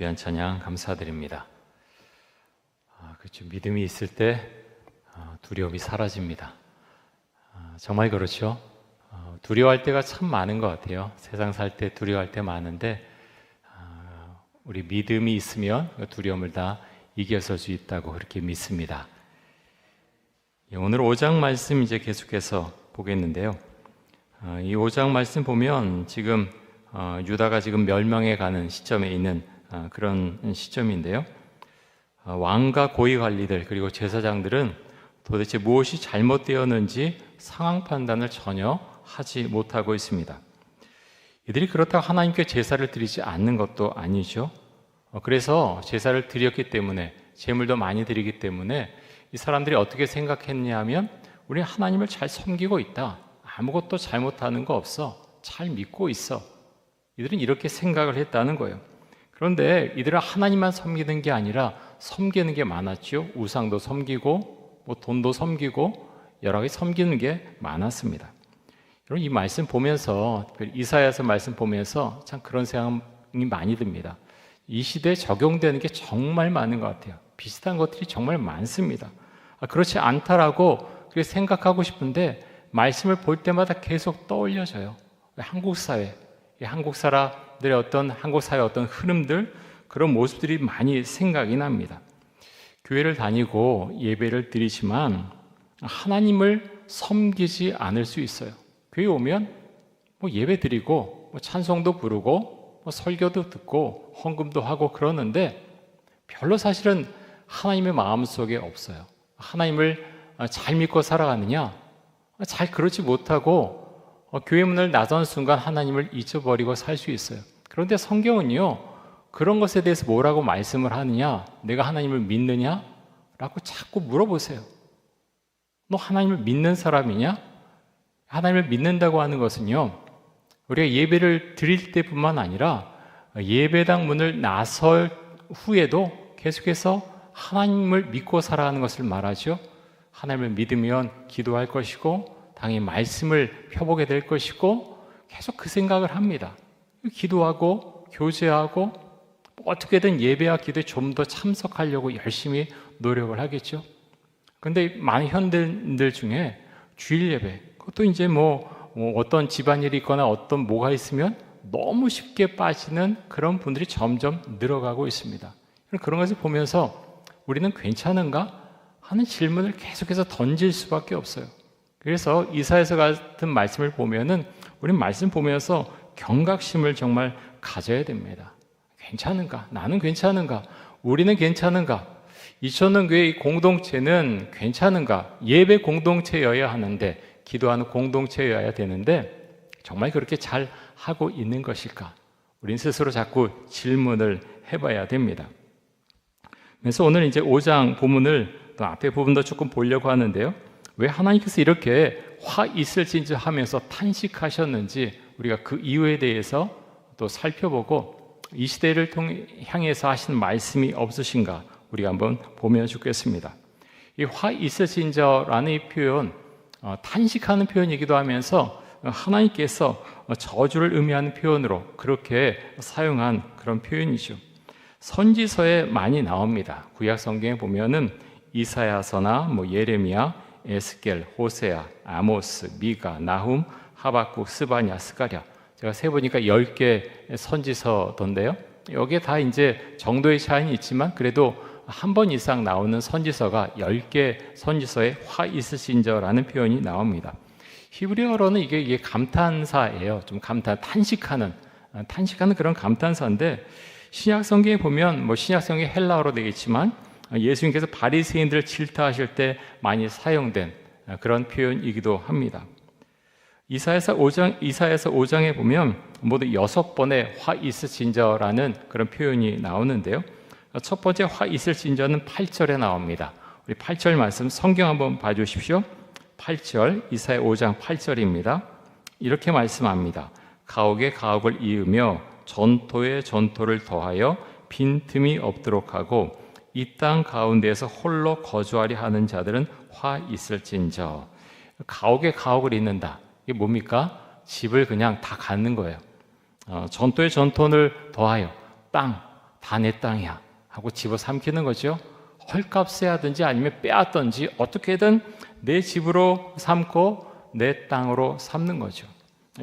귀한 찬양 감사드립니다. 그렇죠. 믿음이 있을 때 두려움이 사라집니다. 정말 그렇죠. 두려워할 때가 참 많은 것 같아요. 세상 살 때 두려워할 때 많은데 우리 믿음이 있으면 두려움을 다 이겨설 수 있다고 그렇게 믿습니다. 오늘 5장 말씀 이제 계속해서 보겠는데요. 이 5장 말씀 보면 지금 유다가 지금 멸망해 가는 시점에 있는 그런 시점인데요. 왕과 고위 관리들 그리고 제사장들은 도대체 무엇이 잘못되었는지 상황 판단을 전혀 하지 못하고 있습니다. 이들이 그렇다고 하나님께 제사를 드리지 않는 것도 아니죠. 그래서 제사를 드렸기 때문에 제물도 많이 드리기 때문에 이 사람들이 어떻게 생각했냐 하면 우리 하나님을 잘 섬기고 있다. 아무것도 잘못하는 거 없어. 잘 믿고 있어. 이들은 이렇게 생각을 했다는 거예요. 그런데 이들은 하나님만 섬기는 게 아니라 섬기는 게 많았죠. 우상도 섬기고 돈도 섬기고 여러 가지 섬기는 게 많았습니다. 여러분 이 말씀 보면서 이사야서 말씀 보면서 참 그런 생각이 많이 듭니다. 이 시대에 적용되는 게 정말 많은 것 같아요. 비슷한 것들이 정말 많습니다. 그렇지 않다라고 그렇게 생각하고 싶은데 말씀을 볼 때마다 계속 떠올려져요. 한국 사회, 한국 사람들의 한국 사회의 어떤 흐름들 그런 모습들이 많이 생각이 납니다. 교회를 다니고 예배를 드리지만 하나님을 섬기지 않을 수 있어요. 교회 오면 예배 드리고 찬송도 부르고 설교도 듣고 헌금도 하고 그러는데 별로 사실은 하나님의 마음속에 없어요. 하나님을 잘 믿고 살아가느냐? 잘 그렇지 못하고 교회 문을 나선 순간 하나님을 잊어버리고 살 수 있어요. 그런데 성경은요 그런 것에 대해서 뭐라고 말씀을 하느냐? 내가 하나님을 믿느냐? 라고 자꾸 물어보세요. 너 하나님을 믿는 사람이냐? 하나님을 믿는다고 하는 것은요 우리가 예배를 드릴 때뿐만 아니라 예배당 문을 나설 후에도 계속해서 하나님을 믿고 살아가는 것을 말하죠. 하나님을 믿으면 기도할 것이고 당연히 말씀을 펴보게 될 것이고 계속 그 생각을 합니다. 기도하고 교제하고 어떻게든 예배와 기도에 좀 더 참석하려고 열심히 노력을 하겠죠. 그런데 많은 현대인들 중에 주일 예배 그것도 이제 어떤 집안일이 있거나 어떤 뭐가 있으면 너무 쉽게 빠지는 그런 분들이 점점 늘어가고 있습니다. 그런 것을 보면서 우리는 괜찮은가 하는 질문을 계속해서 던질 수밖에 없어요. 그래서 이사야서 같은 말씀을 보면은 우리는 말씀 보면서 경각심을 정말 가져야 됩니다. 괜찮은가? 나는 괜찮은가? 우리는 괜찮은가? 2000년 교회 공동체는 괜찮은가? 예배 공동체여야 하는데 기도하는 공동체여야 되는데 정말 그렇게 잘 하고 있는 것일까? 우린 스스로 자꾸 질문을 해봐야 됩니다. 그래서 오늘 이제 5장 본문을 또 앞에 부분도 조금 보려고 하는데요. 왜 하나님께서 이렇게 화 있을진저 하면서 탄식하셨는지 우리가 그 이유에 대해서 또 살펴보고 이 시대를 향해서 하신 말씀이 없으신가 우리가 한번 보면 좋겠습니다. 이 화 있을진저라는 이 표현 탄식하는 표현이기도 하면서 하나님께서 저주를 의미하는 표현으로 그렇게 사용한 그런 표현이죠. 선지서에 많이 나옵니다. 구약 성경에 보면은 이사야서나 예레미야, 에스겔, 호세아, 아모스, 미가, 나훔, 하박국, 스바냐, 스가랴 제가 세보니까 10개 선지서던데요. 여기에 다 이제 정도의 차이는 있지만 그래도 한 번 이상 나오는 선지서가 10개 선지서에 화 있으신저라는 표현이 나옵니다. 히브리어로는 이게 감탄사예요. 좀 탄식하는 그런 감탄사인데 신약 성경에 보면 신약 성경이 헬라어로 되어 있지만 예수님께서 바리새인들을 질타하실 때 많이 사용된 그런 표현이기도 합니다. 이사야서 5장에 보면 모두 6번의 화 있으신저라는 그런 표현이 나오는데요. 첫 번째 화 있을진저는 8절에 나옵니다. 우리 8절 말씀 성경 한번 봐주십시오. 8절 이사야 5장 8절입니다. 이렇게 말씀합니다. 가옥에 가옥을 이으며 전토에 전토를 더하여 빈틈이 없도록 하고 이 땅 가운데에서 홀로 거주하리 하는 자들은 화 있을진저. 가옥에 가옥을 잇는다. 이게 뭡니까? 집을 그냥 다 갖는 거예요. 전토에 전토를 더하여 땅 다 내 땅이야 하고 집어삼키는 거죠. 헐값에 하든지 아니면 빼앗든지 어떻게든 내 집으로 삼고 내 땅으로 삼는 거죠.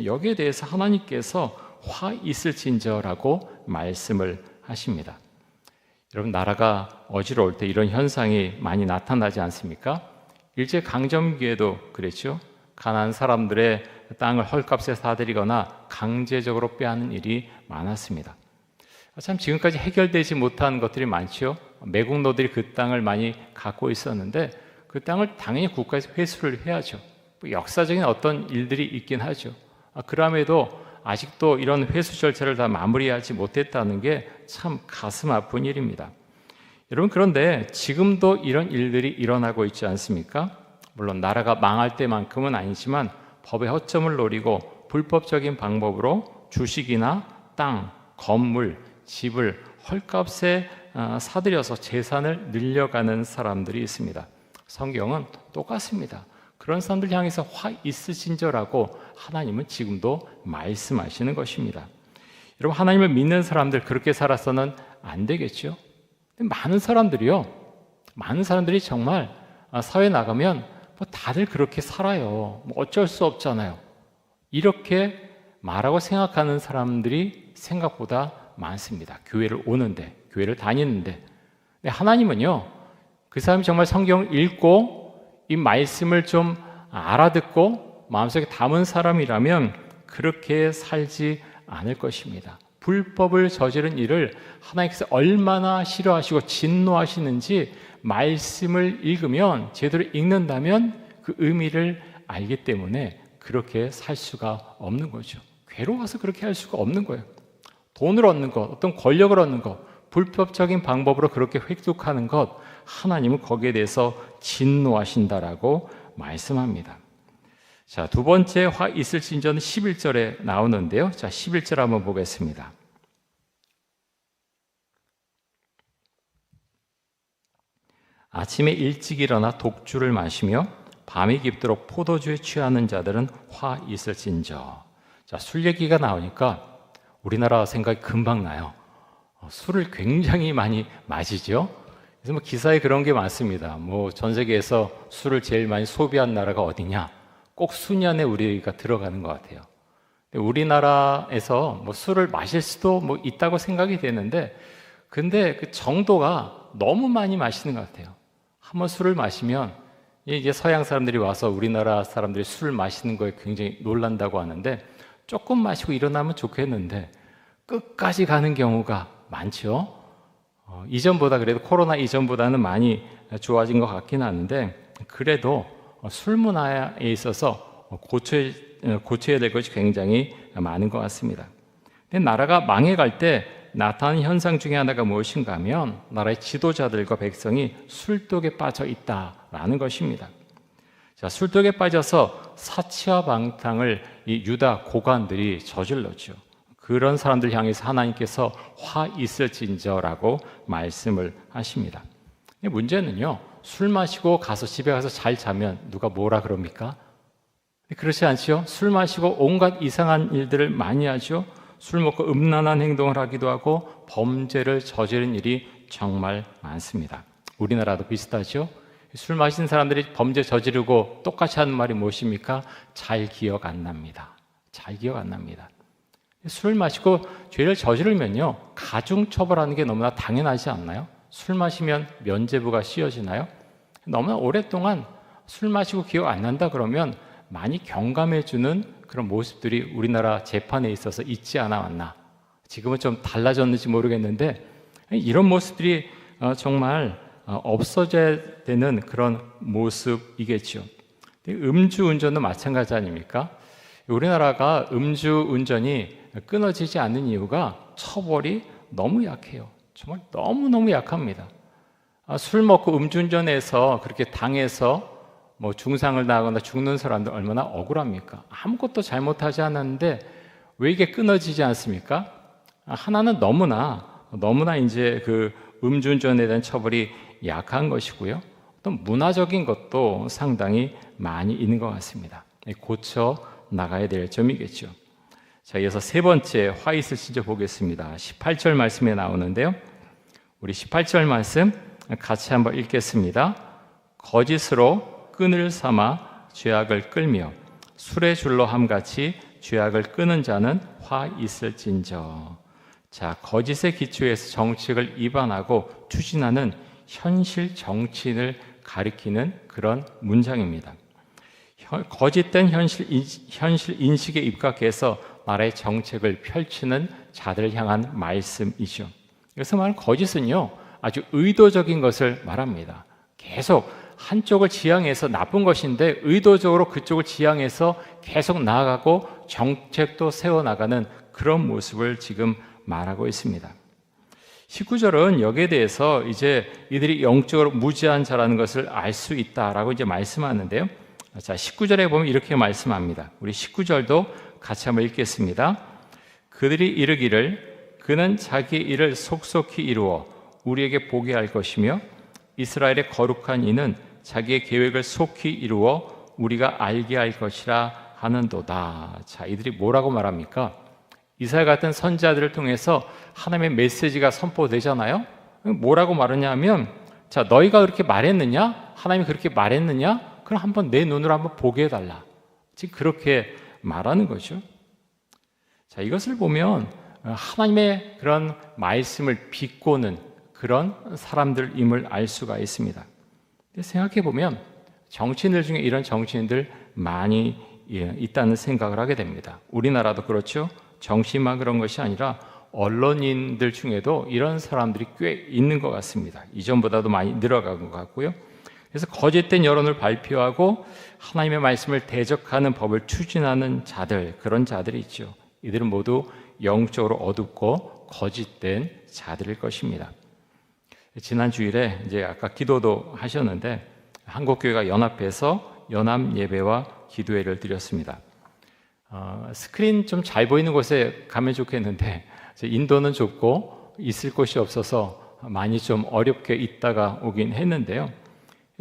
여기에 대해서 하나님께서 화 있을진저라고 말씀을 하십니다. 여러분, 나라가 어지러울 때 이런 현상이 많이 나타나지 않습니까? 일제강점기에도 그랬죠. 가난한 사람들의 땅을 헐값에 사들이거나 강제적으로 빼앗는 일이 많았습니다. 참 지금까지 해결되지 못한 것들이 많죠. 매국노들이 그 땅을 많이 갖고 있었는데 그 땅을 당연히 국가에서 회수를 해야죠. 역사적인 어떤 일들이 있긴 하죠. 그럼에도 아직도 이런 회수 절차를 다 마무리하지 못했다는 게 참 가슴 아픈 일입니다. 여러분, 그런데 지금도 이런 일들이 일어나고 있지 않습니까? 물론 나라가 망할 때만큼은 아니지만 법의 허점을 노리고 불법적인 방법으로 주식이나 땅, 건물, 집을 헐값에 사들여서 재산을 늘려가는 사람들이 있습니다. 성경은 똑같습니다. 그런 사람들 향해서 화 있으신저라고 하나님은 지금도 말씀하시는 것입니다. 여러분, 하나님을 믿는 사람들 그렇게 살아서는 안 되겠죠. 많은 사람들이 정말 사회에 나가면 뭐 다들 그렇게 살아요. 뭐 어쩔 수 없잖아요. 이렇게 말하고 생각하는 사람들이 생각보다 많습니다. 교회를 오는데, 교회를 다니는데. 근데 하나님은요, 그 사람이 정말 성경을 읽고 이 말씀을 좀 알아듣고 마음속에 담은 사람이라면 그렇게 살지 않을 것입니다. 불법을 저지른 일을 하나님께서 얼마나 싫어하시고 진노하시는지 말씀을 읽으면, 제대로 읽는다면 그 의미를 알기 때문에 그렇게 살 수가 없는 거죠. 괴로워서 그렇게 할 수가 없는 거예요. 돈을 얻는 것, 어떤 권력을 얻는 것, 불법적인 방법으로 그렇게 획득하는 것, 하나님은 거기에 대해서 진노하신다라고 말씀합니다. 자, 두 번째 화 있을진저는 11절에 나오는데요. 자, 11절 한번 보겠습니다. 아침에 일찍 일어나 독주를 마시며 밤이 깊도록 포도주에 취하는 자들은 화 있을진저. 자, 술 얘기가 나오니까 우리나라 생각이 금방 나요. 술을 굉장히 많이 마시죠. 그래서 뭐 기사에 그런 게 많습니다. 뭐 전 세계에서 술을 제일 많이 소비한 나라가 어디냐? 꼭 순위안에 우리가 들어가는 것 같아요. 우리나라에서 뭐 술을 마실 수도 뭐 있다고 생각이 되는데, 근데 그 정도가 너무 많이 마시는 것 같아요. 한번 술을 마시면 이제 서양 사람들이 와서 우리나라 사람들이 술 마시는 거에 굉장히 놀란다고 하는데, 조금 마시고 일어나면 좋겠는데 끝까지 가는 경우가 많죠. 이전보다, 그래도 코로나 이전보다는 많이 좋아진 것 같긴 하는데, 그래도 술 문화에 있어서 고쳐야 될 것이 굉장히 많은 것 같습니다. 근데 나라가 망해갈 때 나타나는 현상 중에 하나가 무엇인가 하면, 나라의 지도자들과 백성이 술독에 빠져 있다라는 것입니다. 자, 술독에 빠져서 사치와 방탕을 이 유다 고관들이 저질렀죠. 그런 사람들 향해서 하나님께서 화 있을진저라고 말씀을 하십니다. 근데 문제는요, 술 마시고 가서 집에 가서 잘 자면 누가 뭐라 그럽니까? 그렇지 않죠? 술 마시고 온갖 이상한 일들을 많이 하죠. 술 먹고 음란한 행동을 하기도 하고 범죄를 저지른 일이 정말 많습니다. 우리나라도 비슷하죠? 술 마신 사람들이 범죄 저지르고 똑같이 하는 말이 무엇입니까? 잘 기억 안 납니다. 잘 기억 안 납니다. 술 마시고 죄를 저지르면요, 가중처벌하는 게 너무나 당연하지 않나요? 술 마시면 면죄부가 씌워지나요? 너무나 오랫동안 술 마시고 기억 안 난다 그러면 많이 경감해주는 그런 모습들이 우리나라 재판에 있어서 있지 않아 왔나. 지금은 좀 달라졌는지 모르겠는데 이런 모습들이 정말 없어져야 되는 그런 모습이겠죠. 음주운전도 마찬가지 아닙니까? 우리나라가 음주운전이 끊어지지 않는 이유가 처벌이 너무 약해요. 정말 너무너무 약합니다. 술 먹고 음주운전해서 그렇게 당해서 뭐 중상을 당하거나 죽는 사람들 얼마나 억울합니까? 아무것도 잘못하지 않았는데 왜 이게 끊어지지 않습니까? 하나는 너무나 이제 그 음주운전에 대한 처벌이 약한 것이고요. 또 문화적인 것도 상당히 많이 있는 것 같습니다. 고쳐 나가야 될 점이겠죠. 자, 이어서 세 번째 화 있을진저 보겠습니다. 18절 말씀에 나오는데요. 우리 18절 말씀 같이 한번 읽겠습니다. 거짓으로 끈을 삼아 죄악을 끌며 술의 줄로 함같이 죄악을 끄는 자는 화 있을진저. 자, 거짓의 기초에서 정책을 위반하고 추진하는 현실 정치인을 가리키는 그런 문장입니다. 거짓된 현실 인식에 입각해서 나라의 정책을 펼치는 자들을 향한 말씀이죠. 여기서 말하는 거짓은요, 아주 의도적인 것을 말합니다. 계속 한쪽을 지향해서 나쁜 것인데 의도적으로 그쪽을 지향해서 계속 나아가고 정책도 세워나가는 그런 모습을 지금 말하고 있습니다. 19절은 여기에 대해서 이제 이들이 영적으로 무지한 자라는 것을 알 수 있다라고 이제 말씀하는데요. 자, 19절에 보면 이렇게 말씀합니다. 우리 19절도 같이 한번 읽겠습니다. 그들이 이르기를 그는 자기 일을 속속히 이루어 우리에게 보게 할 것이며 이스라엘의 거룩한 이는 자기의 계획을 속히 이루어 우리가 알게 할 것이라 하는도다. 자, 이들이 뭐라고 말합니까? 이사야 같은 선지자들을 통해서 하나님의 메시지가 선포되잖아요. 뭐라고 말하냐면, 자, 너희가 그렇게 말했느냐? 하나님이 그렇게 말했느냐? 그럼 한번 내 눈으로 한번 보게 해달라. 지금 그렇게 말하는 거죠. 자, 이것을 보면 하나님의 그런 말씀을 비꼬는 그런 사람들임을 알 수가 있습니다. 생각해 보면 정치인들 중에 이런 정치인들 많이 있다는 생각을 하게 됩니다. 우리나라도 그렇죠. 정치인만 그런 것이 아니라 언론인들 중에도 이런 사람들이 꽤 있는 것 같습니다. 이전보다도 많이 늘어간 것 같고요. 그래서 거짓된 여론을 발표하고 하나님의 말씀을 대적하는 법을 추진하는 자들, 그런 자들이 있죠. 이들은 모두 영적으로 어둡고 거짓된 자들일 것입니다. 지난 주일에 이제 아까 기도도 하셨는데 한국교회가 연합해서 연합 예배와 기도회를 드렸습니다. 스크린 좀 잘 보이는 곳에 가면 좋겠는데 인도는 좁고 있을 곳이 없어서 많이 좀 어렵게 있다가 오긴 했는데요.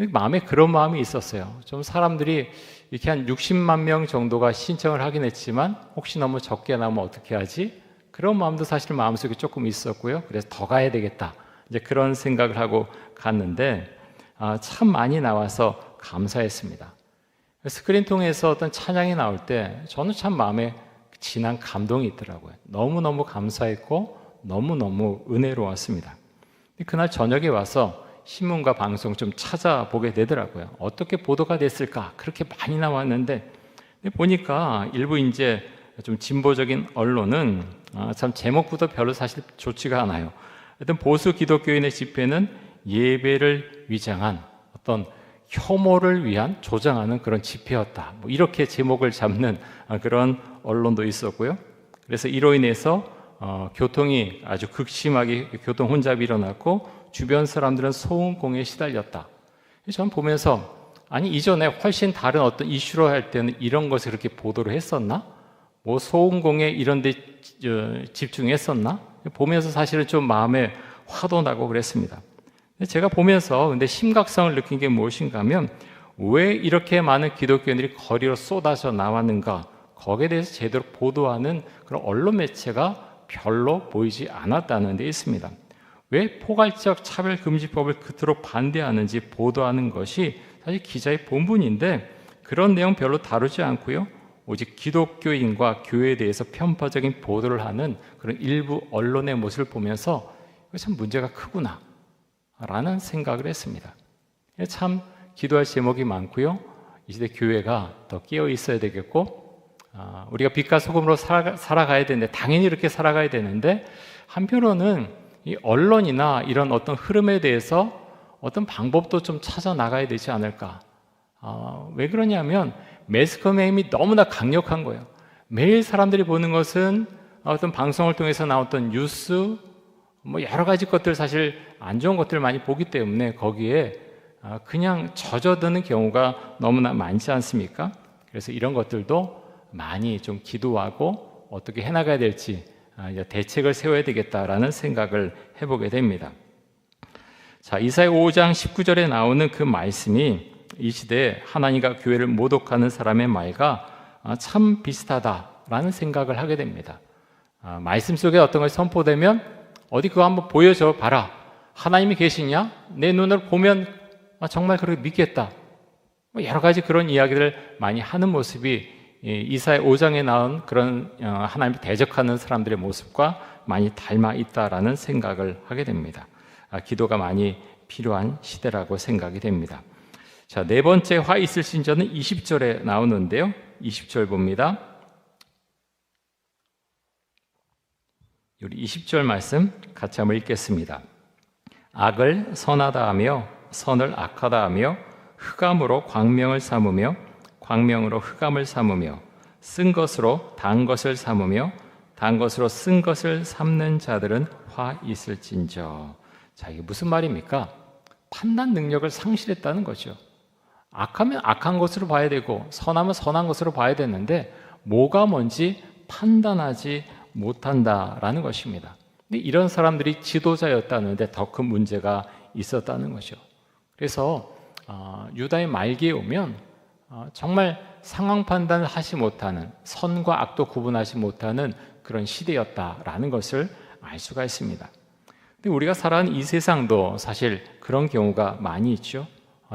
마음에 그런 마음이 있었어요. 좀 사람들이 이렇게 한 60만 명 정도가 신청을 하긴 했지만 혹시 너무 적게 나오면 어떻게 하지? 그런 마음도 사실 마음속에 조금 있었고요. 그래서 더 가야 되겠다. 이제 그런 생각을 하고 갔는데 참 많이 나와서 감사했습니다. 스크린 통해서 어떤 찬양이 나올 때 저는 참 마음에 진한 감동이 있더라고요. 너무너무 감사했고 너무너무 은혜로웠습니다. 그날 저녁에 와서 신문과 방송 좀 찾아보게 되더라고요. 어떻게 보도가 됐을까? 그렇게 많이 나왔는데 보니까 일부 이제 좀 진보적인 언론은 참 제목부터 별로 사실 좋지가 않아요. 어떤 보수 기독교인의 집회는 예배를 위장한 어떤 혐오를 위한 조장하는 그런 집회였다. 뭐 이렇게 제목을 잡는 그런 언론도 있었고요. 그래서 이로 인해서 교통이 아주 극심하게 교통 혼잡이 일어났고 주변 사람들은 소음공에 시달렸다. 저는 보면서 아니 이전에 훨씬 다른 어떤 이슈로 할 때는 이런 것을 그렇게 보도를 했었나? 뭐 소음공에 이런 데 집중했었나? 보면서 사실은 좀 마음에 화도 나고 그랬습니다. 제가 보면서 근데 심각성을 느낀 게 무엇인가 하면 왜 이렇게 많은 기독교인들이 거리로 쏟아져 나왔는가? 거기에 대해서 제대로 보도하는 그런 언론 매체가 별로 보이지 않았다는 데 있습니다. 왜 포괄적 차별금지법을 그토록 반대하는지 보도하는 것이 사실 기자의 본분인데 그런 내용 별로 다루지 않고요. 오직 기독교인과 교회에 대해서 편파적인 보도를 하는 그런 일부 언론의 모습을 보면서 참 문제가 크구나 라는 생각을 했습니다. 참 기도할 제목이 많고요. 이 시대 교회가 더 깨어 있어야 되겠고 우리가 빛과 소금으로 살아가야 되는데 당연히 이렇게 살아가야 되는데 한편으로는 이 언론이나 이런 어떤 흐름에 대해서 어떤 방법도 좀 찾아 나가야 되지 않을까. 왜 그러냐면 매스컴의 힘이 너무나 강력한 거예요. 매일 사람들이 보는 것은 어떤 방송을 통해서 나왔던 뉴스 뭐 여러 가지 것들 사실 안 좋은 것들을 많이 보기 때문에 거기에 그냥 젖어드는 경우가 너무나 많지 않습니까? 그래서 이런 것들도 많이 좀 기도하고 어떻게 해나가야 될지 대책을 세워야 되겠다라는 생각을 해보게 됩니다. 자, 이사야 5장 19절에 나오는 그 말씀이 이 시대에 하나님과 교회를 모독하는 사람의 말과 참 비슷하다라는 생각을 하게 됩니다. 말씀 속에 어떤 것이 선포되면 어디 그거 한번 보여줘 봐라. 하나님이 계시냐? 내 눈으로 보면 정말 그렇게 믿겠다. 여러 가지 그런 이야기를 많이 하는 모습이 이사야 5장에 나온 그런 하나님을 대적하는 사람들의 모습과 많이 닮아 있다라는 생각을 하게 됩니다. 기도가 많이 필요한 시대라고 생각이 됩니다. 자, 네 번째 화 있을 신전은 20절에 나오는데요. 20절 봅니다. 우리 20절 말씀 같이 한번 읽겠습니다. 악을 선하다 하며 선을 악하다 하며 흑암으로 광명을 삼으며 광명으로 흑암을 삼으며 쓴 것으로 단 것을 삼으며 단 것으로 쓴 것을 삼는 자들은 화 있을진저. 자, 이게 무슨 말입니까? 판단 능력을 상실했다는 거죠. 악하면 악한 것으로 봐야 되고 선하면 선한 것으로 봐야 되는데 뭐가 뭔지 판단하지 못한다라는 것입니다. 근데 이런 사람들이 지도자였다는데 더 큰 문제가 있었다는 거죠. 그래서 유다의 말기에 오면 정말 상황 판단을 하지 못하는, 선과 악도 구분하지 못하는 그런 시대였다라는 것을 알 수가 있습니다. 근데 우리가 살아가는 이 세상도 사실 그런 경우가 많이 있죠.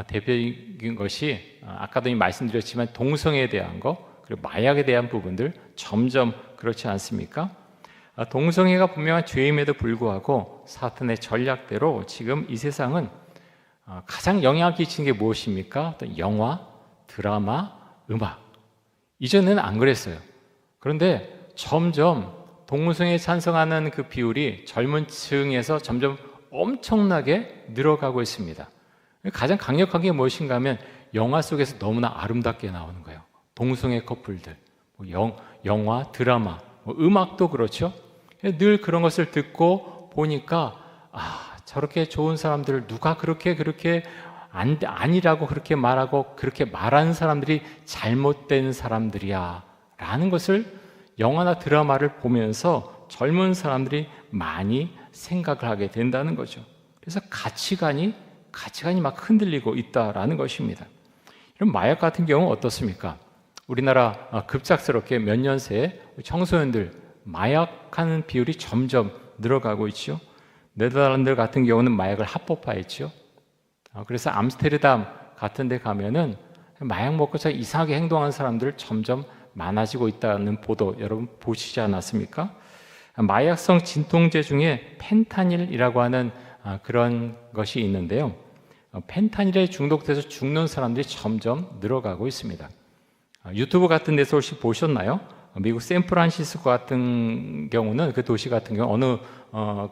대표적인 것이 아까도 말씀드렸지만 동성애에 대한 거, 그리고 마약에 대한 부분들 점점 그렇지 않습니까? 동성애가 분명한 죄임에도 불구하고 사탄의 전략대로 지금 이 세상은 가장 영향을 끼치는 게 무엇입니까? 어떤 영화, 드라마, 음악. 이전에는 안 그랬어요. 그런데 점점 동성애에 찬성하는 그 비율이 젊은 층에서 점점 엄청나게 늘어가고 있습니다. 가장 강력한 게 무엇인가 하면 영화 속에서 너무나 아름답게 나오는 거예요. 동성애 커플들, 영화, 드라마, 음악도 그렇죠. 늘 그런 것을 듣고 보니까 저렇게 좋은 사람들을 누가 그렇게 아니라고 그렇게 말하고 그렇게 말하는 사람들이 잘못된 사람들이야 라는 것을 영화나 드라마를 보면서 젊은 사람들이 많이 생각을 하게 된다는 거죠. 그래서 가치관이 막 흔들리고 있다라는 것입니다. 이런 마약 같은 경우 어떻습니까? 우리나라 급작스럽게 몇 년 새에 청소년들 마약하는 비율이 점점 늘어가고 있죠. 네덜란드 같은 경우는 마약을 합법화했죠. 그래서 암스테르담 같은 데 가면은 마약 먹고 이상하게 행동하는 사람들 점점 많아지고 있다는 보도 여러분 보시지 않았습니까? 마약성 진통제 중에 펜타닐이라고 하는 그런 것이 있는데요. 펜타닐에 중독돼서 죽는 사람들이 점점 늘어가고 있습니다. 유튜브 같은 데서 혹시 보셨나요? 미국 샌프란시스코 같은 경우는 그 도시 같은 경우 어느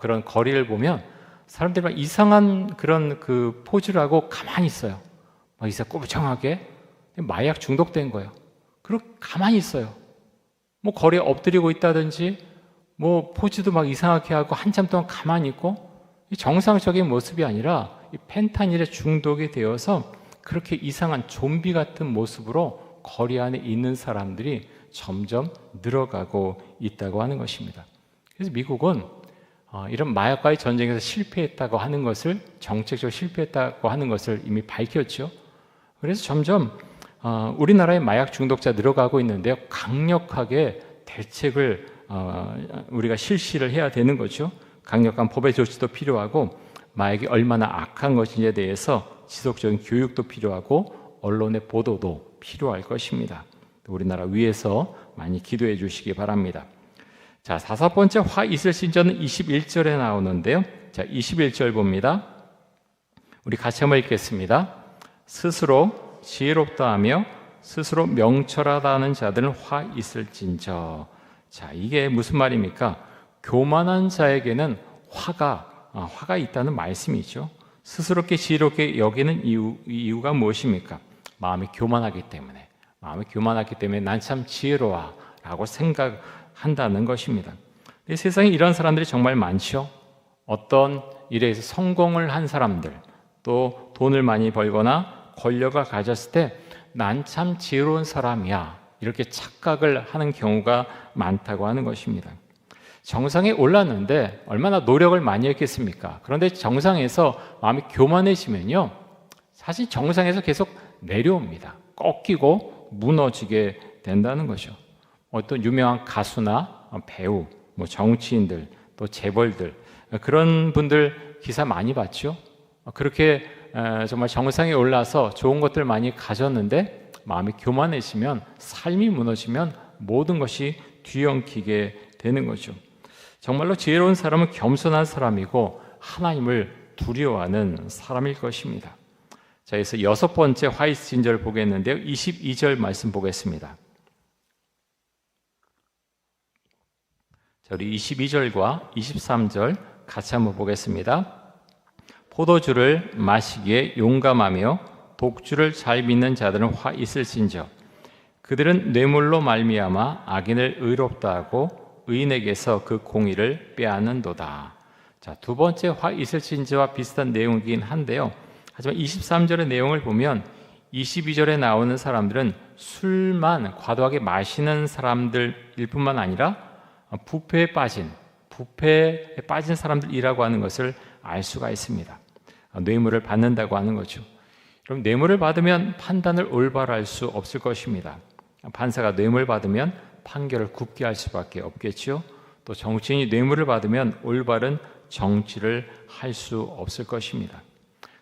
그런 거리를 보면 사람들이 막 이상한 그런 그 포즈를 하고 가만히 있어요. 막 이상 꼬부정하게 마약 중독된 거예요. 그리고 가만히 있어요. 뭐 거리에 엎드리고 있다든지 뭐 포즈도 막 이상하게 하고 한참 동안 가만히 있고 정상적인 모습이 아니라 이 펜타닐에 중독이 되어서 그렇게 이상한 좀비 같은 모습으로 거리 안에 있는 사람들이 점점 늘어가고 있다고 하는 것입니다. 그래서 미국은 이런 마약과의 전쟁에서 실패했다고 하는 것을 정책적으로 실패했다고 하는 것을 이미 밝혔죠. 그래서 점점 우리나라의 마약 중독자 늘어가고 있는데요. 강력하게 대책을 우리가 실시를 해야 되는 거죠. 강력한 법의 조치도 필요하고 마약이 얼마나 악한 것인지에 대해서 지속적인 교육도 필요하고 언론의 보도도 필요할 것입니다. 우리나라 위에서 많이 기도해 주시기 바랍니다. 자, 다섯 번째 화 있을 신전은 21절에 나오는데요. 자, 21절 봅니다. 우리 같이 한번 읽겠습니다. 스스로 지혜롭다 하며 스스로 명철하다는 자들은 화 있을진저. 자, 이게 무슨 말입니까? 교만한 자에게는 화가 있다는 말씀이죠. 스스롭게 지혜롭게 여기는 이유가 무엇입니까? 마음이 교만하기 때문에. 난 참 지혜로워 라고 생각한다는 것입니다. 세상에 이런 사람들이 정말 많죠. 어떤 일에서 성공을 한 사람들, 또 돈을 많이 벌거나 권력을 가졌을 때 난 참 지혜로운 사람이야 이렇게 착각을 하는 경우가 많다고 하는 것입니다. 정상에 올랐는데 얼마나 노력을 많이 했겠습니까? 그런데 정상에서 마음이 교만해지면요, 사실 정상에서 계속 내려옵니다. 꺾이고 무너지게 된다는 거죠. 어떤 유명한 가수나 배우, 정치인들, 또 재벌들, 그런 분들 기사 많이 봤죠. 그렇게 정말 정상에 올라서 좋은 것들 많이 가졌는데 마음이 교만해지면, 삶이 무너지면 모든 것이 뒤엉키게 되는 거죠. 정말로 지혜로운 사람은 겸손한 사람이고 하나님을 두려워하는 사람일 것입니다. 자, 그래서 6번째 화이트 진저를 보겠는데요. 22절 말씀 보겠습니다. 자, 우리 22절과 23절 같이 한번 보겠습니다. 포도주를 마시기에 용감하며 독주를 잘 믿는 자들은 화 있을진저 그들은 뇌물로 말미암아 악인을 의롭다 하고 의인에게서 그 공의를 빼앗는도다. 자, 두 번째 화 있을진저와 비슷한 내용이긴 한데요. 하지만 23절의 내용을 보면 22절에 나오는 사람들은 술만 과도하게 마시는 사람들일 뿐만 아니라 부패에 빠진 사람들이라고 하는 것을 알 수가 있습니다. 뇌물을 받는다고 하는 거죠. 그럼 뇌물을 받으면 판단을 올바로 할 수 없을 것입니다. 판사가 뇌물 받으면 판결을 굽게 할 수밖에 없겠죠. 또 정치인이 뇌물을 받으면 올바른 정치를 할 수 없을 것입니다.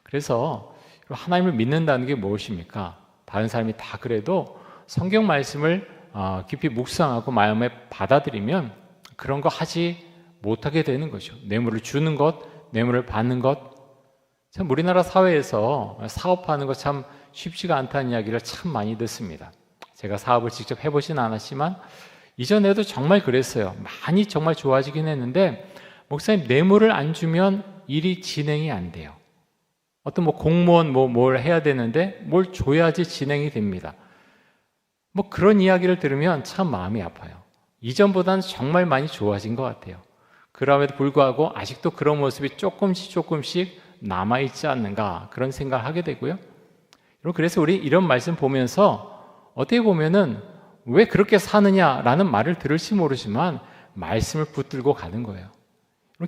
그래서 하나님을 믿는다는 게 무엇입니까? 다른 사람이 다 그래도 성경 말씀을 깊이 묵상하고 마음에 받아들이면 그런 거 하지 못하게 되는 거죠. 뇌물을 주는 것, 뇌물을 받는 것. 참 우리나라 사회에서 사업하는 거 참 쉽지가 않다는 이야기를 참 많이 듣습니다. 제가 사업을 직접 해보진 않았지만 이전에도 정말 그랬어요. 많이 정말 좋아지긴 했는데 목사님 뇌물을 안 주면 일이 진행이 안 돼요. 어떤 공무원 뭘 해야 되는데 뭘 줘야지 진행이 됩니다. 그런 이야기를 들으면 참 마음이 아파요. 이전보다는 정말 많이 좋아진 것 같아요. 그럼에도 불구하고 아직도 그런 모습이 조금씩 남아있지 않는가 그런 생각을 하게 되고요. 그래서 우리 이런 말씀 보면서 어떻게 보면은 왜 그렇게 사느냐라는 말을 들을지 모르지만 말씀을 붙들고 가는 거예요.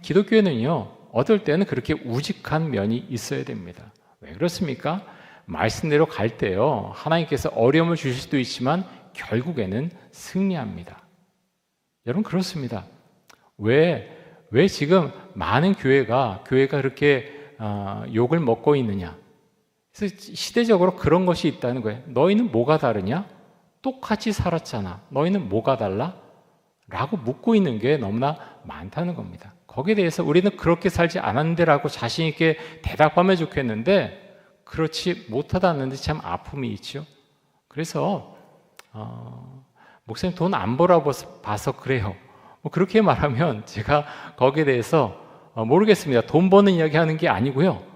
기독교에는요, 어떨 때는 그렇게 우직한 면이 있어야 됩니다. 왜 그렇습니까? 말씀대로 갈 때요, 하나님께서 어려움을 주실 수도 있지만 결국에는 승리합니다. 여러분 그렇습니다. 왜 지금 많은 교회가 그렇게 욕을 먹고 있느냐? 그래서 시대적으로 그런 것이 있다는 거예요. 너희는 뭐가 다르냐? 똑같이 살았잖아. 너희는 뭐가 달라? 라고 묻고 있는 게 너무나 많다는 겁니다. 거기에 대해서 우리는 그렇게 살지 않았는데 라고 자신 있게 대답하면 좋겠는데 그렇지 못하다는데 참 아픔이 있죠. 그래서 목사님 돈 안 벌어봐서 그래요. 그렇게 말하면 제가 거기에 대해서 모르겠습니다. 돈 버는 이야기 하는 게 아니고요.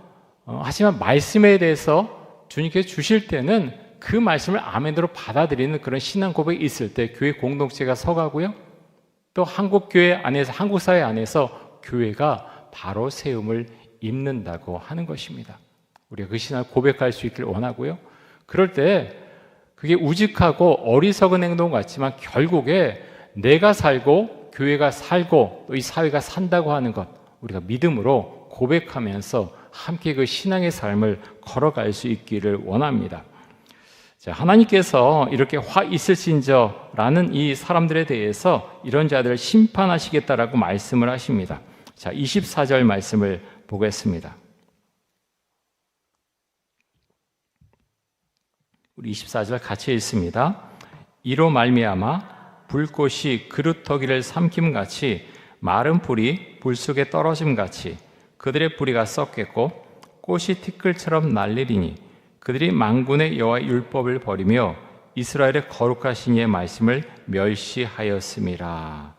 하지만 말씀에 대해서 주님께서 주실 때는 그 말씀을 아멘으로 받아들이는 그런 신앙 고백이 있을 때 교회 공동체가 서가고요. 또 한국 교회 안에서, 한국 사회 안에서 교회가 바로 세움을 입는다고 하는 것입니다. 우리가 그 신앙을 고백할 수 있기를 원하고요. 그럴 때 그게 우직하고 어리석은 행동 같지만 결국에 내가 살고 교회가 살고 또 이 사회가 산다고 하는 것 우리가 믿음으로 고백하면서 함께 그 신앙의 삶을 걸어갈 수 있기를 원합니다. 자, 하나님께서 이렇게 화 있을진저라는 이 사람들에 대해서 이런 자들을 심판하시겠다라고 말씀을 하십니다. 자, 24절 말씀을 보겠습니다. 우리 24절 같이 읽습니다. 이로 말미암아 불꽃이 그루터기를 삼킴같이 마른 풀이 불 속에 떨어짐같이 그들의 뿌리가 썩겠고 꽃이 티끌처럼 날리리니 그들이 만군의 여호와의 율법을 버리며 이스라엘의 거룩하신 이의 말씀을 멸시하였음이라.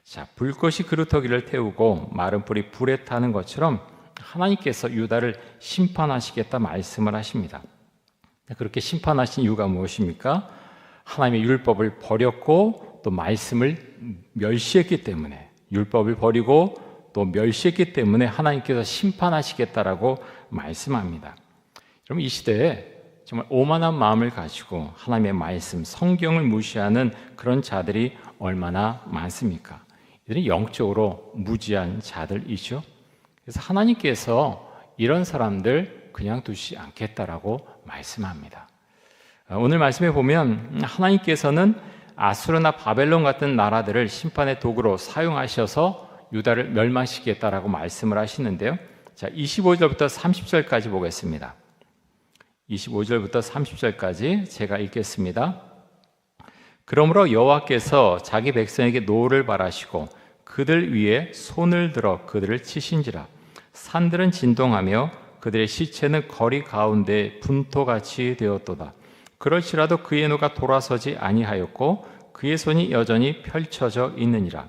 자, 불꽃이 그루터기를 태우고 마른 풀이 불에 타는 것처럼 하나님께서 유다를 심판하시겠다 말씀을 하십니다. 그렇게 심판하신 이유가 무엇입니까? 하나님의 율법을 버렸고 또 말씀을 멸시했기 때문에, 율법을 버리고 또 멸시했기 때문에 하나님께서 심판하시겠다라고 말씀합니다. 여러분 이 시대에 정말 오만한 마음을 가지고 하나님의 말씀, 성경을 무시하는 그런 자들이 얼마나 많습니까? 이들은 영적으로 무지한 자들이죠. 그래서 하나님께서 이런 사람들 그냥 두시지 않겠다라고 말씀합니다. 오늘 말씀에 보면 하나님께서는 아수르나 바벨론 같은 나라들을 심판의 도구로 사용하셔서 유다를 멸망시키겠다라고 말씀을 하시는데요. 자, 25절부터 30절까지 보겠습니다. 25절부터 30절까지 제가 읽겠습니다. 그러므로 여호와께서 자기 백성에게 노를 바라시고 그들 위에 손을 들어 그들을 치신지라. 산들은 진동하며 그들의 시체는 거리 가운데 분토같이 되었도다. 그럴지라도 그의 노가 돌아서지 아니하였고 그의 손이 여전히 펼쳐져 있느니라.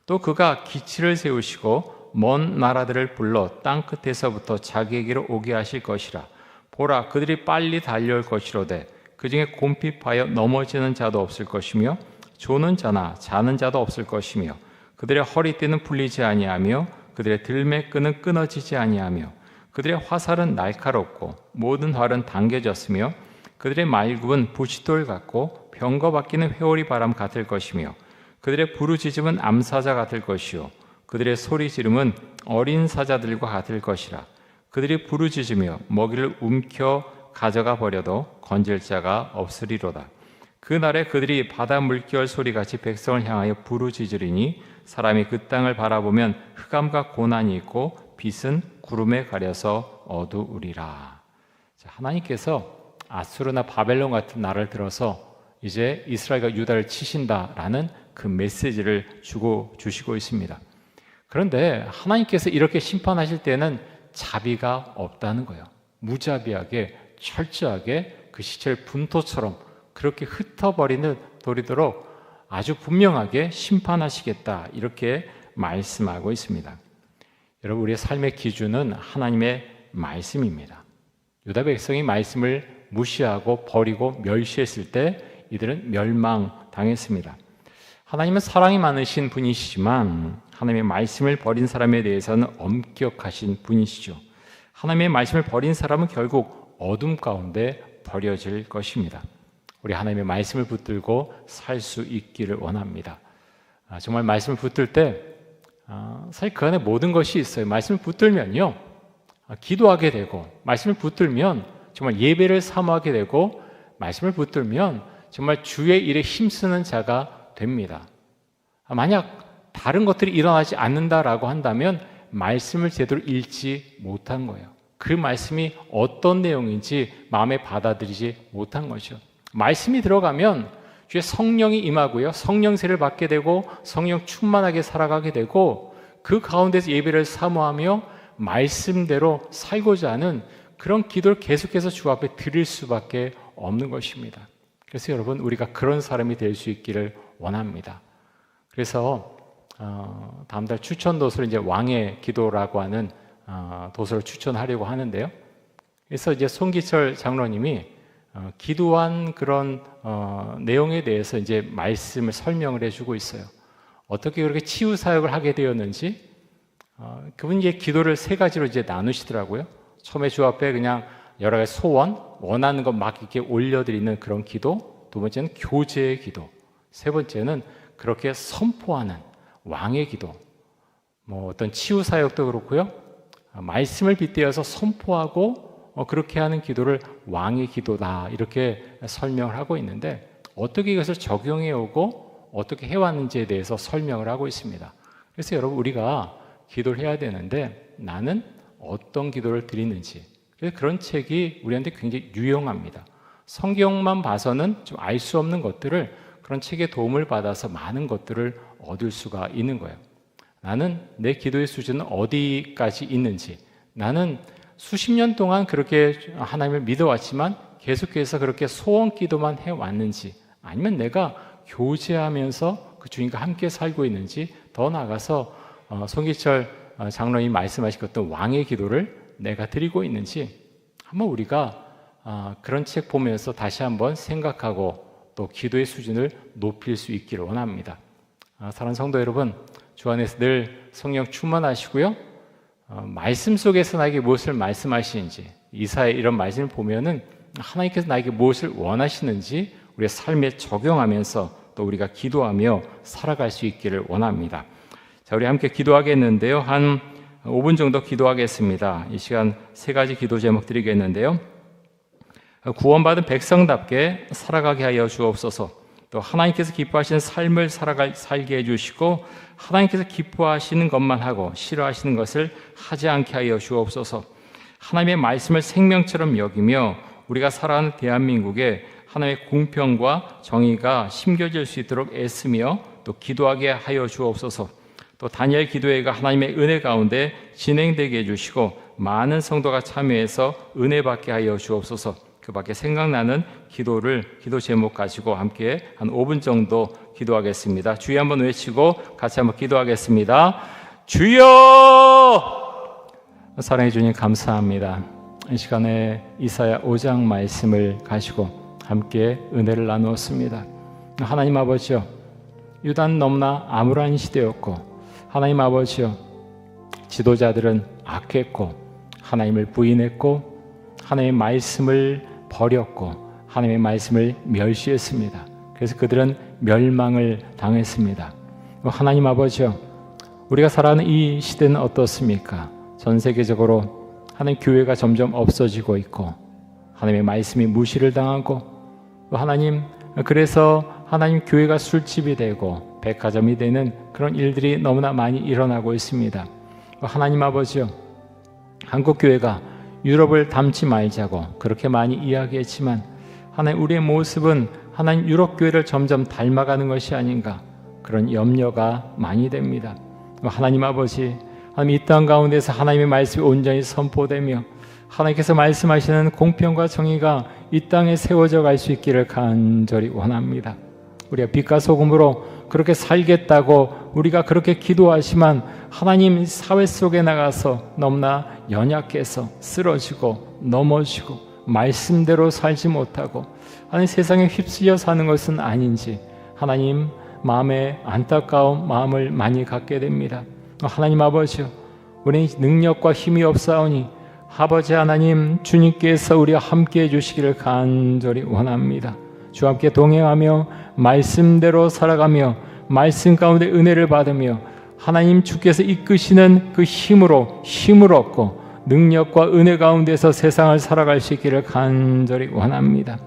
또 그가 기치를 세우시고 먼 나라들을 불러 땅 끝에서부터 자기에게로 오게 하실 것이라. 보라, 그들이 빨리 달려올 것이로되 그 중에 곰핍하여 넘어지는 자도 없을 것이며 조는 자나 자는 자도 없을 것이며 그들의 허리띠는 풀리지 아니하며 그들의 들매끈은 끊어지지 아니하며 그들의 화살은 날카롭고 모든 활은 당겨졌으며 그들의 말굽은 부싯돌 같고 병거 바뀌는 회오리 바람 같을 것이며 그들의 부르짖음은 암사자 같을 것이요 그들의 소리 지름은 어린 사자들과 같을 것이라. 그들이 부르짖으며 먹이를 움켜 가져가 버려도 건질 자가 없으리로다. 그날에 그들이 바다 물결 소리같이 백성을 향하여 부르짖으리니 사람이 그 땅을 바라보면 흑암과 고난이 있고 빛은 구름에 가려서 어두우리라. 하나님께서 아수르나 바벨론 같은 나라를 들어서 이제 이스라엘과 유다를 치신다라는 그 메시지를 주시고 있습니다. 그런데 하나님께서 이렇게 심판하실 때는 자비가 없다는 거예요. 무자비하게 철저하게 그 시체를 분토처럼 그렇게 흩어버리도록 아주 분명하게 심판하시겠다 이렇게 말씀하고 있습니다. 여러분, 우리의 삶의 기준은 하나님의 말씀입니다. 유다 백성이 말씀을 무시하고 버리고 멸시했을 때 이들은 멸망당했습니다. 하나님은 사랑이 많으신 분이시지만 하나님의 말씀을 버린 사람에 대해서는 엄격하신 분이시죠. 하나님의 말씀을 버린 사람은 결국 어둠 가운데 버려질 것입니다. 우리 하나님의 말씀을 붙들고 살 수 있기를 원합니다. 정말 말씀을 붙들 때 사실 그 안에 모든 것이 있어요. 말씀을 붙들면요, 기도하게 되고, 말씀을 붙들면 정말 예배를 사모하게 되고, 말씀을 붙들면 정말 주의 일에 힘쓰는 자가 됩니다. 만약 다른 것들이 일어나지 않는다라고 한다면 말씀을 제대로 읽지 못한 거예요. 그 말씀이 어떤 내용인지 마음에 받아들이지 못한 거죠. 말씀이 들어가면 주의 성령이 임하고요, 성령세를 받게 되고 성령 충만하게 살아가게 되고 그 가운데서 예배를 사모하며 말씀대로 살고자 하는 그런 기도를 계속해서 주 앞에 드릴 수밖에 없는 것입니다. 그래서 여러분, 우리가 그런 사람이 될 수 있기를 원합니다. 그래서 다음 달 추천 도서를 이제 왕의 기도라고 하는 도서를 추천하려고 하는데요. 그래서 이제 송기철 장로님이 기도한 그런 내용에 대해서 이제 말씀을 설명을 해주고 있어요. 어떻게 그렇게 치유 사역을 하게 되었는지, 그분이 이제 기도를 세 가지로 이제 나누시더라고요. 처음에 주 앞에 그냥 여러 가지 소원, 원하는 것 막 이렇게 올려드리는 그런 기도, 두 번째는 교제의 기도, 세 번째는 그렇게 선포하는 왕의 기도, 어떤 치유 사역도 그렇고요, 말씀을 빗대어서 선포하고 그렇게 하는 기도를 왕의 기도다 이렇게 설명을 하고 있는데, 어떻게 이것을 적용해 오고 어떻게 해왔는지에 대해서 설명을 하고 있습니다. 그래서 여러분, 우리가 기도를 해야 되는데 나는 어떤 기도를 드리는지, 그래서 그런 책이 우리한테 굉장히 유용합니다. 성경만 봐서는 좀 알 수 없는 것들을 그런 책의 도움을 받아서 많은 것들을 얻을 수가 있는 거예요. 나는 내 기도의 수준은 어디까지 있는지, 나는 수십 년 동안 그렇게 하나님을 믿어왔지만 계속해서 그렇게 소원 기도만 해왔는지, 아니면 내가 교제하면서 그 주님과 함께 살고 있는지, 더 나아가서 송기철 장로님이 말씀하신 어떤 왕의 기도를 내가 드리고 있는지 한번 우리가 그런 책 보면서 다시 한번 생각하고 또 기도의 수준을 높일 수 있기를 원합니다. 사랑하는 성도 여러분, 주 안에서 늘 성령 충만하시고요, 말씀 속에서 나에게 무엇을 말씀하시는지, 이사의 이런 말씀을 보면은 하나님께서 나에게 무엇을 원하시는지 우리의 삶에 적용하면서 또 우리가 기도하며 살아갈 수 있기를 원합니다. 자, 우리 함께 기도하겠는데요. 한 5분 정도 기도하겠습니다. 이 시간 세 가지 기도 제목 드리겠는데요. 구원받은 백성답게 살아가게 하여 주옵소서. 또 하나님께서 기뻐하시는 삶을 살게 해주시고 하나님께서 기뻐하시는 것만 하고 싫어하시는 것을 하지 않게 하여 주옵소서. 하나님의 말씀을 생명처럼 여기며 우리가 살아가는 대한민국에 하나님의 공평과 정의가 심겨질 수 있도록 애쓰며 또 기도하게 하여 주옵소서. 또 다니엘 기도회가 하나님의 은혜 가운데 진행되게 해주시고 많은 성도가 참여해서 은혜 받게 하여 주옵소서. 그 밖에 생각나는 기도 제목 가지고 함께 한 5분 정도 기도하겠습니다. 주여 한번 외치고 같이 한번 기도하겠습니다. 주여! 사랑해 주님 감사합니다. 이 시간에 이사야 5장 말씀을 가지고 함께 은혜를 나누었습니다. 하나님 아버지여, 유다는 너무나 암울한 시대였고 하나님 아버지여, 지도자들은 악했고 하나님을 부인했고 하나님의 말씀을 버렸고 하나님의 말씀을 멸시했습니다. 그래서 그들은 멸망을 당했습니다. 하나님 아버지여, 우리가 살아가는 이 시대는 어떻습니까? 전 세계적으로 하나님 교회가 점점 없어지고 있고 하나님의 말씀이 무시를 당하고 하나님, 그래서 하나님 교회가 술집이 되고 백화점이 되는 그런 일들이 너무나 많이 일어나고 있습니다. 하나님 아버지여, 한국 교회가 유럽을 닮지 말자고 그렇게 많이 이야기했지만 하나님, 우리의 모습은 하나님 유럽 교회를 점점 닮아가는 것이 아닌가, 그런 염려가 많이 됩니다. 하나님 아버지, 하나님 이 땅 가운데서 하나님의 말씀이 온전히 선포되며 하나님께서 말씀하시는 공평과 정의가 이 땅에 세워져 갈 수 있기를 간절히 원합니다. 우리가 빛과 소금으로 그렇게 살겠다고 우리가 그렇게 기도하지만 하나님 사회 속에 나가서 너무나 연약해서 쓰러지고 넘어지고 말씀대로 살지 못하고 하나님 세상에 휩쓸려 사는 것은 아닌지 하나님 마음에 안타까운 마음을 많이 갖게 됩니다. 하나님 아버지요, 우리 능력과 힘이 없사오니 아버지 하나님, 주님께서 우리와 함께 해주시기를 간절히 원합니다. 주와 함께 동행하며 말씀대로 살아가며 말씀 가운데 은혜를 받으며 하나님 주께서 이끄시는 그 힘을 얻고 능력과 은혜 가운데서 세상을 살아갈 수 있기를 간절히 원합니다.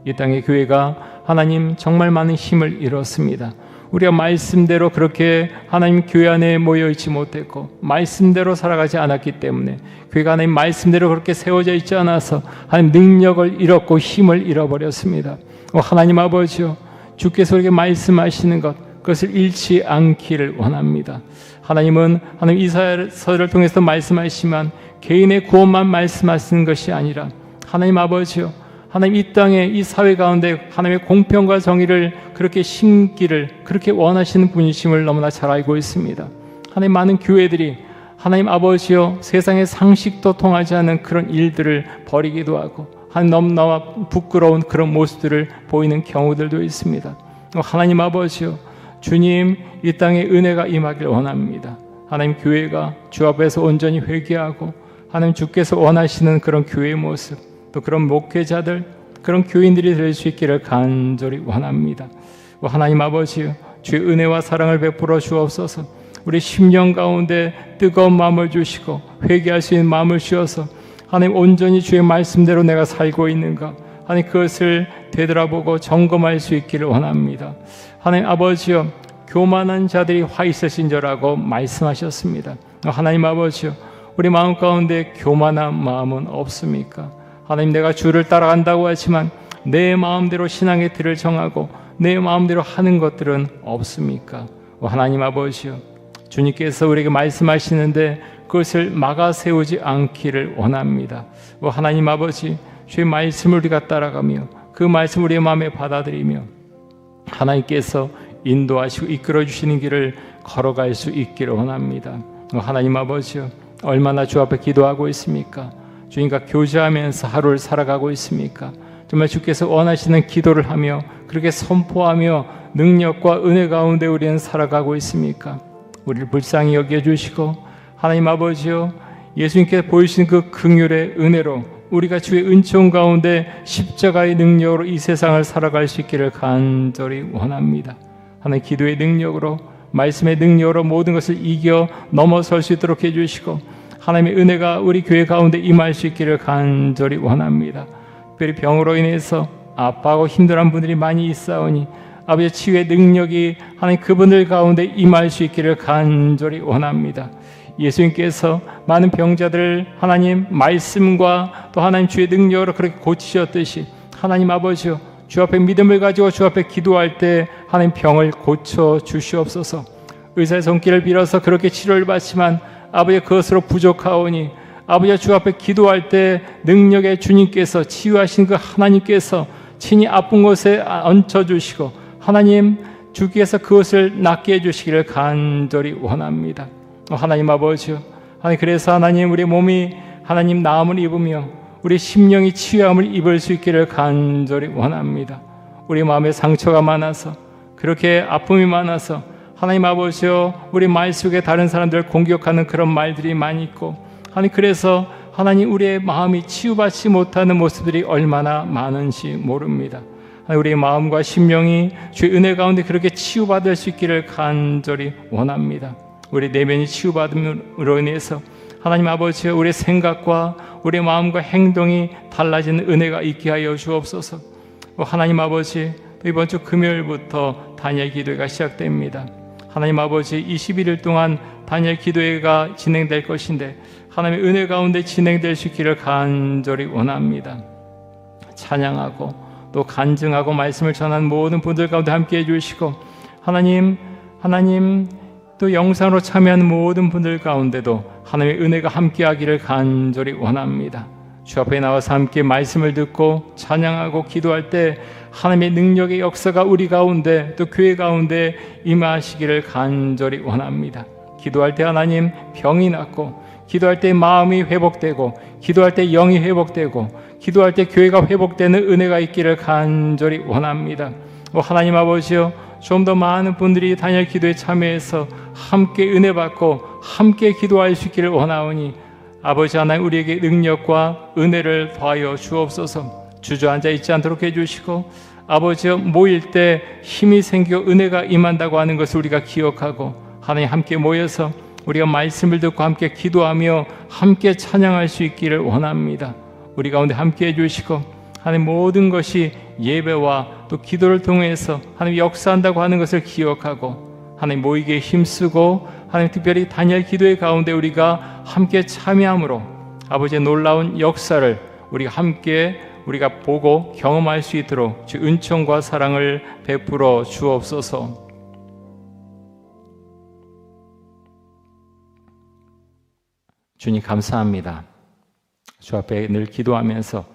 이 땅의 교회가 하나님 정말 많은 힘을 잃었습니다. 우리가 말씀대로 그렇게 하나님 교회 안에 모여있지 못했고 말씀대로 살아가지 않았기 때문에 교회가 하나님 말씀대로 그렇게 세워져 있지 않아서 하나님 능력을 잃었고 힘을 잃어버렸습니다. 하나님 아버지요, 주께서 우리에게 말씀하시는 그것을 잃지 않기를 원합니다. 하나님은 하나님 이사야서를 통해서 말씀하시지만 개인의 구원만 말씀하시는 것이 아니라 하나님 아버지요, 하나님 이 땅에 이 사회 가운데 하나님의 공평과 정의를 그렇게 심기를 그렇게 원하시는 분이심을 너무나 잘 알고 있습니다. 하나님 많은 교회들이 하나님 아버지요, 세상의 상식도 통하지 않는 그런 일들을 벌이기도 하고 하나님 너무나 부끄러운 그런 모습들을 보이는 경우들도 있습니다. 하나님 아버지요, 주님 이 땅에 은혜가 임하길 원합니다. 하나님 교회가 주 앞에서 온전히 회개하고 하나님 주께서 원하시는 그런 교회의 모습, 또 그런 목회자들, 그런 교인들이 될 수 있기를 간절히 원합니다. 하나님 아버지, 주의 은혜와 사랑을 베풀어 주옵소서. 우리 심령 가운데 뜨거운 마음을 주시고 회개할 수 있는 마음을 주셔서 하나님 온전히 주의 말씀대로 내가 살고 있는가, 하나님 그것을 되돌아보고 점검할 수 있기를 원합니다. 하나님 아버지여, 교만한 자들이 화 있으신 자라고 말씀하셨습니다. 하나님 아버지여, 우리 마음 가운데 교만한 마음은 없습니까? 하나님, 내가 주를 따라간다고 하지만 내 마음대로 신앙의 틀을 정하고 내 마음대로 하는 것들은 없습니까? 하나님 아버지요, 주님께서 우리에게 말씀하시는데 그것을 막아 세우지 않기를 원합니다. 하나님 아버지, 주의 말씀을 우리가 따라가며 그 말씀 우리의 마음에 받아들이며 하나님께서 인도하시고 이끌어 주시는 길을 걸어갈 수 있기를 원합니다. 하나님 아버지요, 얼마나 주 앞에 기도하고 있습니까? 주님과 교제하면서 하루를 살아가고 있습니까? 정말 주께서 원하시는 기도를 하며 그렇게 선포하며 능력과 은혜 가운데 우리는 살아가고 있습니까? 우리를 불쌍히 여겨주시고 하나님 아버지요, 예수님께서 보이신 그 긍휼의 은혜로 우리가 주의 은총 가운데 십자가의 능력으로 이 세상을 살아갈 수 있기를 간절히 원합니다. 하나님 기도의 능력으로, 말씀의 능력으로 모든 것을 이겨 넘어설 수 있도록 해주시고 하나님의 은혜가 우리 교회 가운데 임할 수 있기를 간절히 원합니다. 특별히 병으로 인해서 아파하고 힘들어한 분들이 많이 있사오니 아버지 치유의 능력이 하나님 그분들 가운데 임할 수 있기를 간절히 원합니다. 예수님께서 많은 병자들을 하나님 말씀과 또 하나님 주의 능력으로 그렇게 고치셨듯이 하나님 아버지요, 주 앞에 믿음을 가지고 주 앞에 기도할 때 하나님 병을 고쳐 주시옵소서. 의사의 손길을 빌어서 그렇게 치료를 받지만 아버지 그것으로 부족하오니 아버지 주 앞에 기도할 때 능력의 주님께서 치유하신 그 하나님께서 친히 아픈 곳에 얹혀주시고 하나님 주께서 그것을 낫게 해주시기를 간절히 원합니다. 하나님 아버지요, 하나님 그래서 하나님 우리 몸이 하나님 나음을 입으며 우리 심령이 치유함을 입을 수 있기를 간절히 원합니다. 우리 마음에 상처가 많아서 그렇게 아픔이 많아서 하나님 아버지요, 우리 말 속에 다른 사람들을 공격하는 그런 말들이 많이 있고 하나님 그래서 하나님 우리의 마음이 치유받지 못하는 모습들이 얼마나 많은지 모릅니다. 우리의 마음과 심령이 주의 은혜 가운데 그렇게 치유받을 수 있기를 간절히 원합니다. 우리 내면이 치유받음으로 인해서 하나님 아버지 우리의 생각과 우리의 마음과 행동이 달라지는 은혜가 있게 하여 주옵소서. 하나님 아버지 이번 주 금요일부터 다니엘 기도회가 시작됩니다. 하나님 아버지 21일 동안 다니엘 기도회가 진행될 것인데 하나님의 은혜 가운데 진행될 수 있기를 간절히 원합니다. 찬양하고 또 간증하고 말씀을 전하는 모든 분들 가운데 함께 해주시고 하나님 또 영상으로 참여하는 모든 분들 가운데도 하나님의 은혜가 함께하기를 간절히 원합니다. 주 앞에 나와서 함께 말씀을 듣고 찬양하고 기도할 때 하나님의 능력의 역사가 우리 가운데 또 교회 가운데 임하시기를 간절히 원합니다. 기도할 때 하나님 병이 낫고 기도할 때 마음이 회복되고 기도할 때 영이 회복되고 기도할 때 교회가 회복되는 은혜가 있기를 간절히 원합니다. 하나님 아버지요, 좀 더 많은 분들이 다니엘 기도에 참여해서 함께 은혜 받고 함께 기도할 수 있기를 원하오니 아버지 하나님 우리에게 능력과 은혜를 더하여 주옵소서. 주저앉아 있지 않도록 해주시고 아버지여 모일 때 힘이 생기고 은혜가 임한다고 하는 것을 우리가 기억하고 하나님 함께 모여서 우리가 말씀을 듣고 함께 기도하며 함께 찬양할 수 있기를 원합니다. 우리 가운데 함께 해주시고 하나님 모든 것이 예배와 또 기도를 통해서 하나님 역사한다고 하는 것을 기억하고 하나님 모이기에 힘쓰고 하나님 특별히 다니엘 기도회 가운데 우리가 함께 참여함으로 아버지의 놀라운 역사를 우리가 함께 우리가 보고 경험할 수 있도록 주 은총과 사랑을 베풀어 주옵소서. 주님 감사합니다. 주 앞에 늘 기도하면서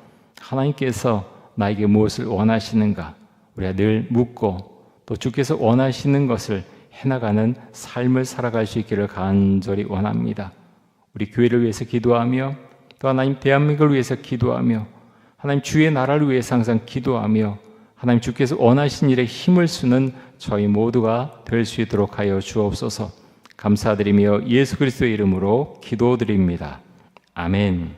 하나님께서 나에게 무엇을 원하시는가 우리가 늘 묻고 또 주께서 원하시는 것을 해나가는 삶을 살아갈 수 있기를 간절히 원합니다. 우리 교회를 위해서 기도하며 또 하나님 대한민국을 위해서 기도하며 하나님 주의 나라를 위해서 항상 기도하며 하나님 주께서 원하신 일에 힘을 쓰는 저희 모두가 될 수 있도록 하여 주옵소서. 감사드리며 예수 그리스도의 이름으로 기도드립니다. 아멘.